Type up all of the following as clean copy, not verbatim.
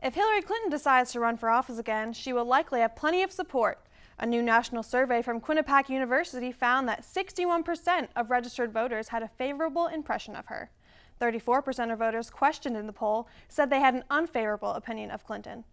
If Hillary Clinton decides to run for office again, she will likely have plenty of support. A new national survey from Quinnipiac University found that 61% of registered voters had a favorable impression of her. 34% of voters questioned in the poll said they had an unfavorable opinion of Clinton.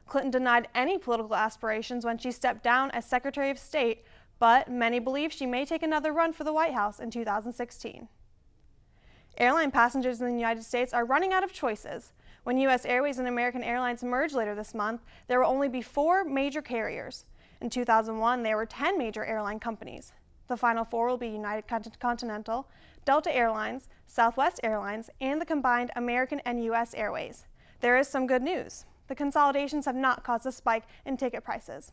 Clinton denied any political aspirations when she stepped down as Secretary of State, but many believe she may take another run for the White House in 2016. Airline passengers in the United States are running out of choices. When U.S. Airways and American Airlines merge later this month, there will only be 4 major carriers. In 2001, there were 10 major airline companies. The final 4 will be United Continental, Delta Airlines, Southwest Airlines, and the combined American and U.S. Airways. There is some good news. The consolidations have not caused a spike in ticket prices.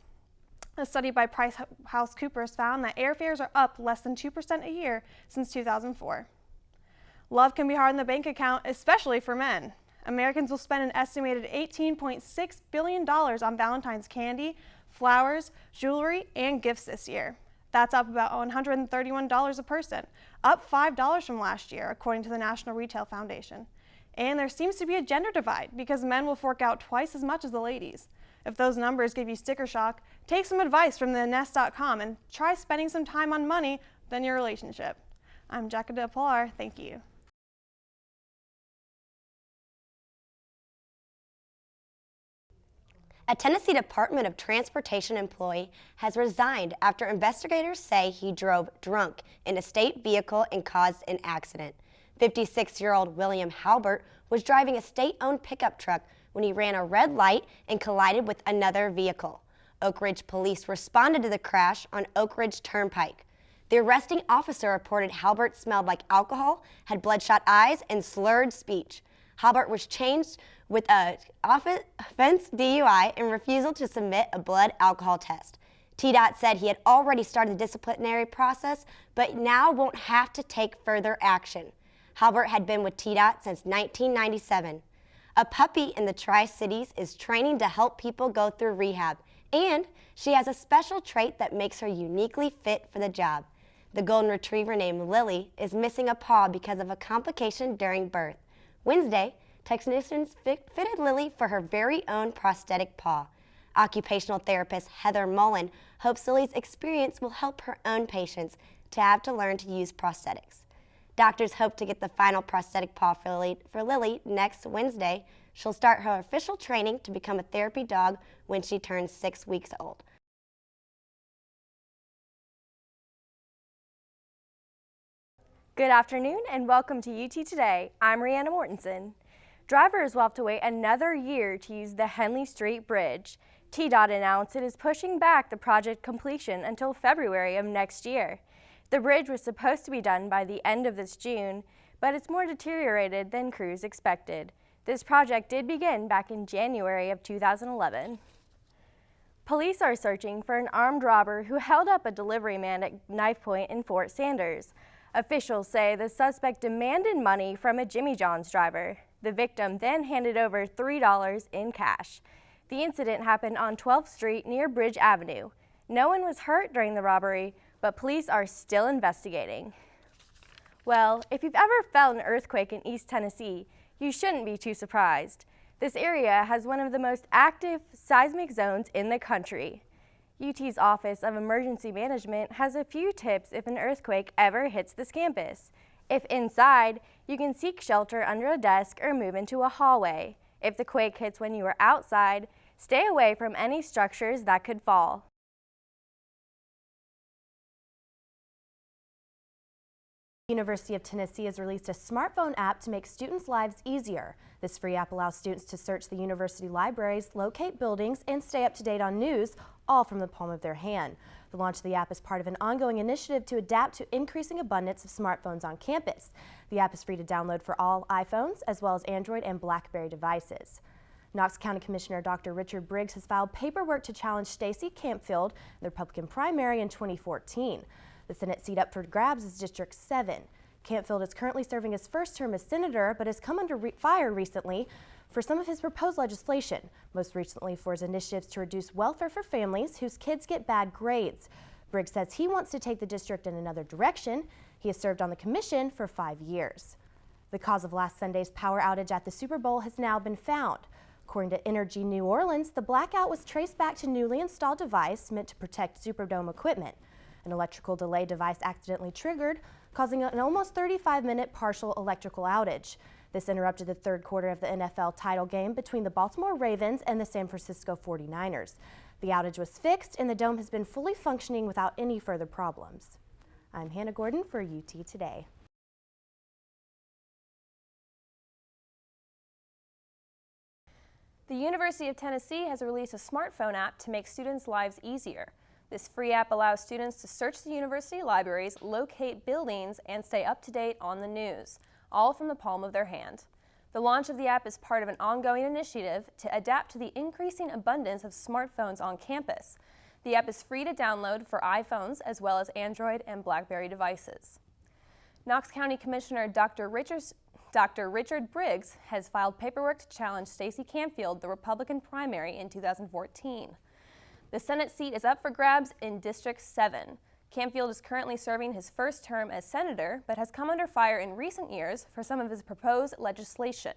A study by PricewaterhouseCoopers found that airfares are up less than 2% a year since 2004. Love can be hard in the bank account, especially for men. Americans will spend an estimated $18.6 billion on Valentine's candy, flowers, jewelry, and gifts this year. That's up about $131 a person, up $5 from last year, according to the National Retail Foundation. And there seems to be a gender divide because men will fork out twice as much as the ladies. If those numbers give you sticker shock, take some advice from thenest.com and try spending some time on money than your relationship. I'm Jessica DePolar. Thank you. A Tennessee Department of Transportation employee has resigned after investigators say he drove drunk in a state vehicle and caused an accident. 56-year-old William Halbert was driving a state-owned pickup truck when he ran a red light and collided with another vehicle. Oak Ridge police responded to the crash on Oak Ridge Turnpike. The arresting officer reported Halbert smelled like alcohol, had bloodshot eyes, and slurred speech. Halbert was charged with an offense DUI and refusal to submit a blood alcohol test. TDOT said he had already started the disciplinary process, but now won't have to take further action. Halbert had been with TDOT since 1997. A puppy in the Tri-Cities is training to help people go through rehab, and she has a special trait that makes her uniquely fit for the job. The golden retriever named Lily is missing a paw because of a complication during birth. Wednesday, technicians fitted Lily for her very own prosthetic paw. Occupational therapist Heather Mullen hopes Lily's experience will help her own patients to have to learn to use prosthetics. Doctors hope to get the final prosthetic paw for Lily next Wednesday. She'll start her official training to become a therapy dog when she turns 6 weeks old. Good afternoon and welcome to UT Today. I'm Rihanna Mortensen. Drivers will have to wait another year to use the Henley Street Bridge. TDOT announced it is pushing back the project completion until February of next year. The bridge was supposed to be done by the end of this June, but it's more deteriorated than crews expected. This project did begin back in January of 2011. Police are searching for an armed robber who held up a delivery man at knife point in Fort Sanders. Officials say the suspect demanded money from a Jimmy John's driver. The victim then handed over $3 in cash. The incident happened on 12th Street near Bridge Avenue. No one was hurt during the robbery, but police are still investigating. Well, if you've ever felt an earthquake in East Tennessee, you shouldn't be too surprised. This area has one of the most active seismic zones in the country. UT's Office of Emergency Management has a few tips if an earthquake ever hits this campus. If inside, you can seek shelter under a desk or move into a hallway. If the quake hits when you are outside, stay away from any structures that could fall. The University of Tennessee has released a smartphone app to make students' lives easier. This free app allows students to search the university libraries, locate buildings, and stay up to date on news, all from the palm of their hand. The launch of the app is part of an ongoing initiative to adapt to increasing abundance of smartphones on campus. The app is free to download for all iPhones, as well as Android and BlackBerry devices. Knox County Commissioner Dr. Richard Briggs has filed paperwork to challenge Stacey Campfield in the Republican primary in 2014. The Senate seat up for grabs is District 7. Campfield is currently serving his first term as senator, but has come under fire recently for some of his proposed legislation, most recently for his initiatives to reduce welfare for families whose kids get bad grades. Briggs says he wants to take the district in another direction. He has served on the commission for 5 years. The cause of last Sunday's power outage at the Super Bowl has now been found. According to Energy New Orleans, the blackout was traced back to a newly installed device meant to protect Superdome equipment. An electrical delay device accidentally triggered, causing an almost 35-minute partial electrical outage. This interrupted the third quarter of the NFL title game between the Baltimore Ravens and the San Francisco 49ers. The outage was fixed and the dome has been fully functioning without any further problems. I'm Hannah Gordon for UT Today. The University of Tennessee has released a smartphone app to make students' lives easier. This free app allows students to search the university libraries, locate buildings, and stay up to date on the news, all from the palm of their hand. The launch of the app is part of an ongoing initiative to adapt to the increasing abundance of smartphones on campus. The app is free to download for iPhones as well as Android and BlackBerry devices. Knox County Commissioner Dr. Richard Briggs has filed paperwork to challenge Stacey Canfield, the Republican primary in 2014. The Senate seat is up for grabs in District 7. Canfield is currently serving his first term as senator, but has come under fire in recent years for some of his proposed legislation.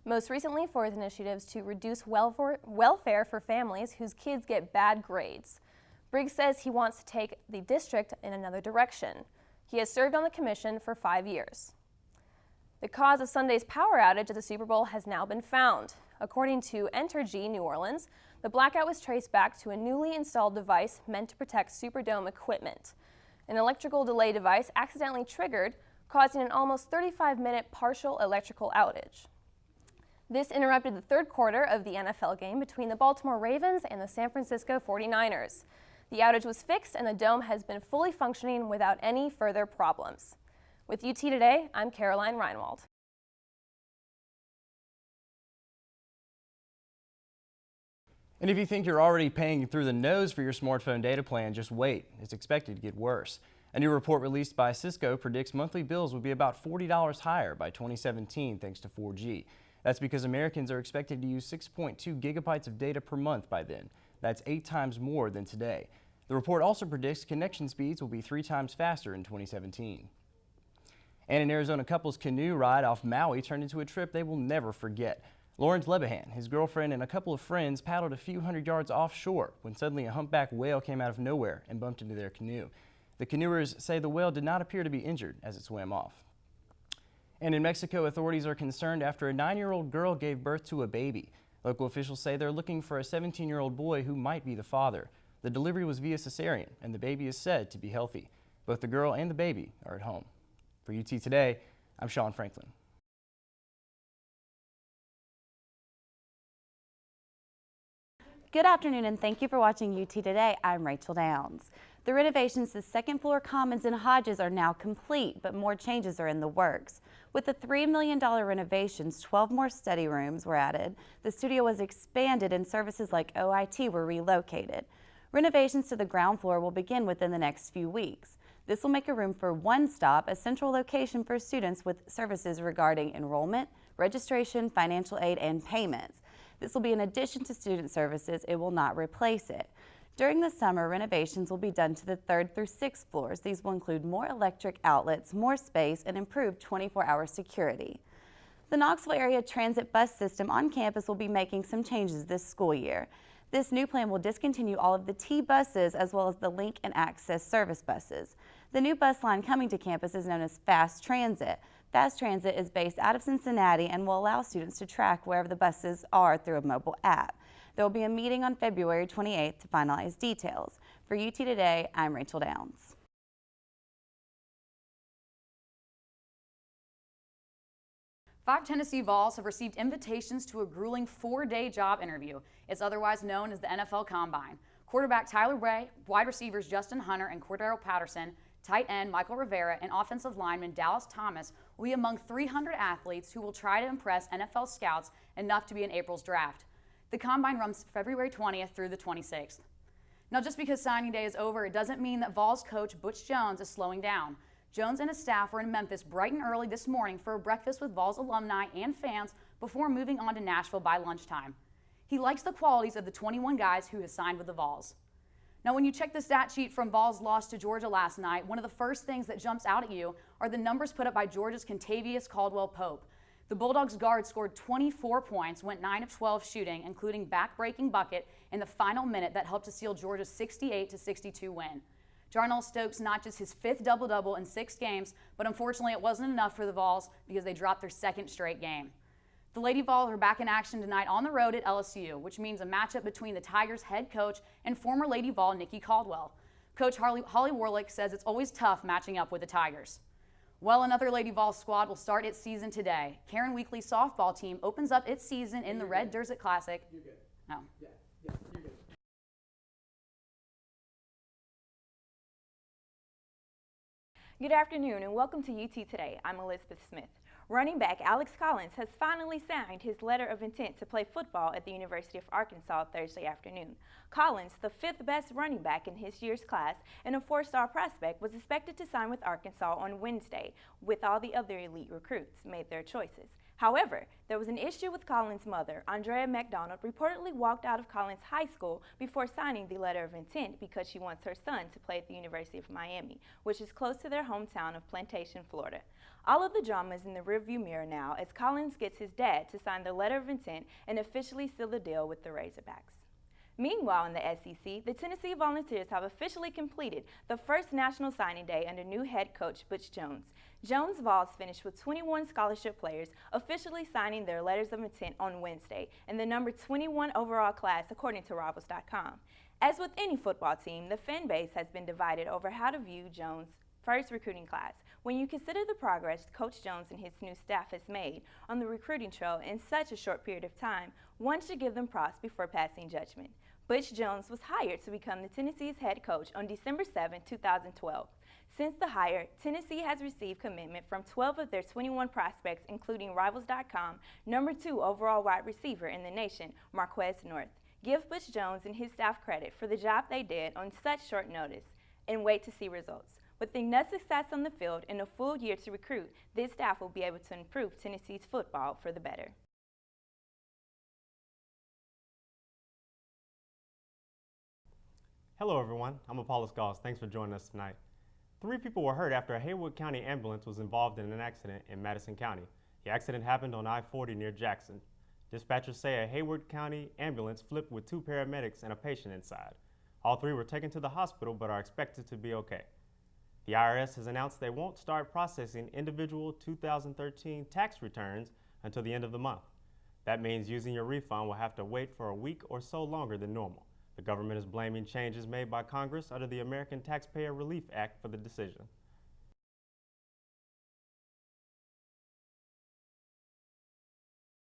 Most recently for his initiatives to reduce welfare for families whose kids get bad grades. Briggs says he wants to take the district in another direction. He has served on the commission for 5 years. The cause of Sunday's power outage at the Super Bowl has now been found. According to Entergy New Orleans, the blackout was traced back to a newly installed device meant to protect Superdome equipment. An electrical delay device accidentally triggered, causing an almost 35-minute partial electrical outage. This interrupted the third quarter of the NFL game between the Baltimore Ravens and the San Francisco 49ers. The outage was fixed and the dome has been fully functioning without any further problems. With UT Today, I'm Caroline Reinwald. And if you think you're already paying through the nose for your smartphone data plan, just wait. It's expected to get worse. A new report released by Cisco predicts monthly bills will be about $40 higher by 2017 thanks to 4G. That's because Americans are expected to use 6.2 gigabytes of data per month by then. That's 8 times more than today. The report also predicts connection speeds will be 3 times faster in 2017. And an Arizona couple's canoe ride off Maui turned into a trip they will never forget. Lawrence Lebahan, his girlfriend, and a couple of friends paddled a few hundred yards offshore when suddenly a humpback whale came out of nowhere and bumped into their canoe. The canoers say the whale did not appear to be injured as it swam off. And in Mexico, authorities are concerned after a 9-year-old girl gave birth to a baby. Local officials say they're looking for a 17-year-old boy who might be the father. The delivery was via cesarean, and the baby is said to be healthy. Both the girl and the baby are at home. For UT Today, I'm Sean Franklin. Good afternoon and thank you for watching UT Today. I'm Rachel Downs. The renovations to second floor commons and Hodges are now complete, but more changes are in the works. With the $3 million renovations, 12 more study rooms were added. The studio was expanded and services like OIT were relocated. Renovations to the ground floor will begin within the next few weeks. This will make a room for One Stop, a central location for students with services regarding enrollment, registration, financial aid, and payments. This will be in addition to student services. It will not replace it. During the summer, renovations will be done to the 3rd through 6th floors. These will include more electric outlets, more space, and improved 24-hour security. The Knoxville area transit bus system on campus will be making some changes this school year. This new plan will discontinue all of the T buses as well as the Link and Access service buses. The new bus line coming to campus is known as Fast Transit. Fast Transit is based out of Cincinnati and will allow students to track wherever the buses are through a mobile app. There will be a meeting on February 28th to finalize details. For UT Today, I'm Rachel Downs. Five Tennessee Vols have received invitations to a grueling 4-day job interview. It's otherwise known as the NFL Combine. Quarterback Tyler Way, wide receivers Justin Hunter and Cordero Patterson, tight end Michael Rivera, and offensive lineman Dallas Thomas will be among 300 athletes who will try to impress NFL scouts enough to be in April's draft. The Combine runs February 20th through the 26th. Now, just because signing day is over, it doesn't mean that Vols coach Butch Jones is slowing down. Jones and his staff were in Memphis bright and early this morning for a breakfast with Vols alumni and fans before moving on to Nashville by lunchtime. He likes the qualities of the 21 guys who have signed with the Vols. Now, when you check the stat sheet from Vols' loss to Georgia last night, one of the first things that jumps out at you are the numbers put up by Georgia's Contavious Caldwell Pope. The Bulldogs guard scored 24 points, went 9 of 12 shooting, including back-breaking bucket in the final minute that helped to seal Georgia's 68-62 win. Jarnell Stokes notched his 5th double-double in 6 games, but unfortunately it wasn't enough for the Vols because they dropped their 2nd straight game. The Lady Vols are back in action tonight on the road at LSU, which means a matchup between the Tigers head coach and former Lady Vol Nikki Caldwell. Coach Holly Warlick says it's always tough matching up with the Tigers. Well, another Lady Vols squad will start its season today. Karen Weekly's softball team opens up its season in the Red Desert Classic. You're good. No. Yeah, you're good. Good afternoon and welcome to UT Today. I'm Elizabeth Smith. Running back Alex Collins has finally signed his letter of intent to play football at the University of Arkansas Thursday afternoon. Collins, the 5th best running back in his year's class and a 4-star prospect, was expected to sign with Arkansas on Wednesday, with all the other elite recruits made their choices. However, there was an issue with Collins' mother. Andrea McDonald reportedly walked out of Collins High School before signing the letter of intent because she wants her son to play at the University of Miami, which is close to their hometown of Plantation, Florida. All of the drama is in the rearview mirror now as Collins gets his dad to sign the letter of intent and officially seal the deal with the Razorbacks. Meanwhile, in the SEC, the Tennessee Volunteers have officially completed the first National Signing Day under new head coach Butch Jones. Jones Vols finished with 21 scholarship players officially signing their letters of intent on Wednesday in the number 21 overall class, according to Rivals.com. As with any football team, the fan base has been divided over how to view Jones' first recruiting class. When you consider the progress Coach Jones and his new staff has made on the recruiting trail in such a short period of time, one should give them props before passing judgment. Butch Jones was hired to become the Tennessee's head coach on December 7, 2012. Since the hire, Tennessee has received commitment from 12 of their 21 prospects, including Rivals.com number 2 overall wide receiver in the nation, Marquez North. Give Butch Jones and his staff credit for the job they did on such short notice, and wait to see results. With enough success on the field and a full year to recruit, this staff will be able to improve Tennessee's football for the better. Hello everyone, I'm Apollos Goss. Thanks for joining us tonight. 3 people were hurt after a Haywood County ambulance was involved in an accident in Madison County. The accident happened on I-40 near Jackson. Dispatchers say a Haywood County ambulance flipped with 2 paramedics and a patient inside. All 3 were taken to the hospital but are expected to be okay. The IRS has announced they won't start processing individual 2013 tax returns until the end of the month. That means using your refund will have to wait for a week or so longer than normal. The government is blaming changes made by Congress under the American Taxpayer Relief Act for the decision.